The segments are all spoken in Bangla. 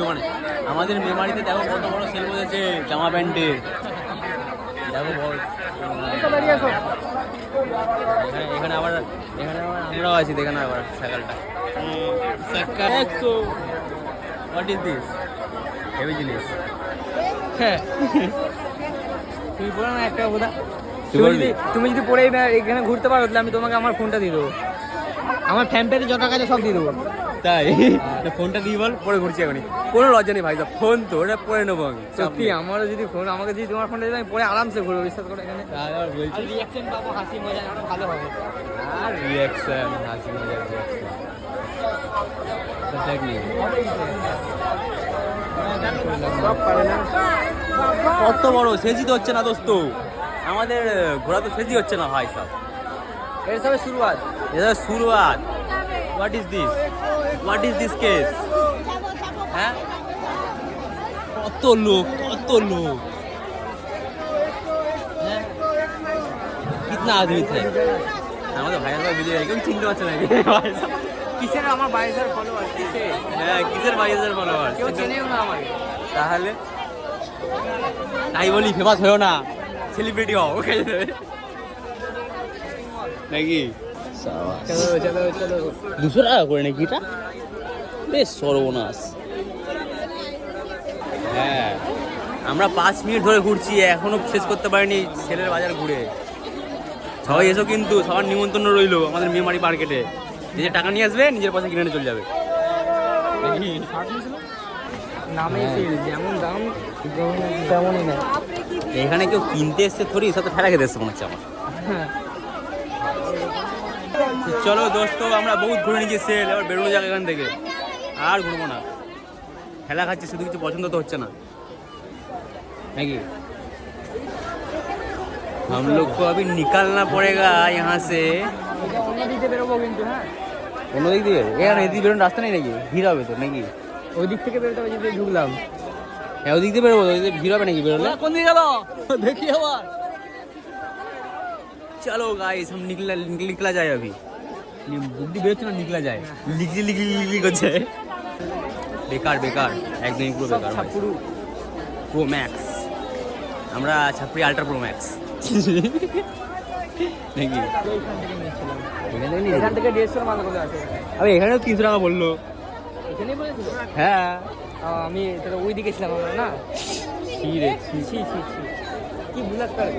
মানে আমাদের মেমারিতে দেখো কত বড় সেল বসেছে জামা প্যান্টের। দেখো এখানে আবার আমরাও আছি, দেখে না আবার সাইকেলটা। What is this? হেভি জিনিস। হ্যাঁ তুমি বলো না একটা কথা, তুমি যদি পরে এখানে ঘুরতে পারো তাহলে আমি তোমাকে আমার ফোনটা দিয়ে দেবো, আমার ফ্যান প্যান যত টাকা আছে সব দিয়ে দেবো। তাই ফোনটা দিয়ে বল, পরে ঘুরছি এখনই, কোনো লজ্জা নেই ভাই, ফোন তো ওটা পরে নেবো আমি। সত্যি আমারও যদি ফোন আমাকে যদি তোমার ফোনটা দিতে আমি পরে আরামসে ঘুরবো, বিশ্বাস করো। এখানে বলছি রিয়াকশন পাবো, হাসি মজা আরো ভালো হবে। আর রিয়াকশন হাসি মজা সব পারে না। কত বড় সেজি তো হচ্ছে না দোস্ত, আমাদের ঘোরা তো সেজি হচ্ছে না ভাই সব। এর সবে শুরুয়াত, এটা শুরুয়াত। What is this? What is this case? হ্যাঁ কত লোক, কত লোক, হ্যাঁ কিতনা আদমি থে। আমাদের ভাইয়ের ভাই বুঝে একদম চিনতে পারছে না কিসের আমার 22,000 ফলোয়ার, কিসের? হ্যাঁ কিসের 22,000 ফলোয়ার, কেউ চেনেও না আমাকে। তাহলে তাই বলি ফেমাস হয়েও না, সেলিব্রিটি হও খেয়ে দেবে নাকি? চলো চলো চলো। 200 টাকা করে নাকি এটা? বেশ সর্বনাশ। হ্যাঁ আমরা 5 মিনিট ধরে ঘুরছি, এখনো শেষ করতে পারিনি ছেলের বাজার ঘুরে। সবাই এসো কিন্তু, সবার নিমন্ত্রণ রইলো আমাদের মেমারি মার্কেটে। নিজের টাকা নিয়ে আসবে, নিজের পয়সা কিনে চলে যাবে। নামে যেমন দাম তেমনই না। এখানে কেউ কিনতে এসছে থরি, সব তো ঠেলা খেতে এসছে মনে হচ্ছে আমার। চলো দোস্ত, আমরা বহুত ঘুরে নিয়েছি সেল, এবার বেরোনো যাক এখান থেকে, আর ঘুরবো না। ঠেলা খাচ্ছি শুধু, কিছু পছন্দ তো হচ্ছে না নাকি? हम लोग को अभी निकलना पड़ेगा यहाँ से। অন্য দিকে বেরোবো কিন্তু। হ্যাঁ অন্য দিক দিয়ে এখানে এদিকে বেরোনোর রাস্তা নেই নাকি? ভিড় হবে তো নাকি? ওই দিক থেকে বেরোতে হবে, যদি ঢুকলাম। হ্যাঁ ওই দিক দিয়ে বেরোবো, ওই দিকে ভিড় হবে নাকি বেরোলে? কোন দিকে গেল দেখি আবার। चलो गाइस हम निकला जाए अभी। बुद्धि बेच ना निकला जाए, लिखली করছে। বেকার বেকার, একদমই পুরো বেকার। ছাপুরু প্রো ম্যাক্স, আমরা ছাপড়ি আল্ট্রা প্রো ম্যাক্স নাকি? এখান থেকে 150 মাল করে আছে। আরে এখানেও 300 টাকা বললো। এখানেই বলেছিল? হ্যাঁ আমি তাহলে ওই দিকে ছিলাম আমরা না। ছি রে ছি ছি ছি কি বুলাক করে।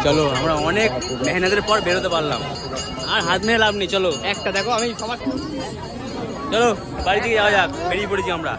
চলো আমরা অনেক মেহনতের পর বেরোতে পারলাম, আর হাত মেরে লাভ নেই। চলো একটা দেখো, আমি সবার চলো বাড়ি থেকে যাওয়া যাক, বেরিয়ে পড়েছি আমরা।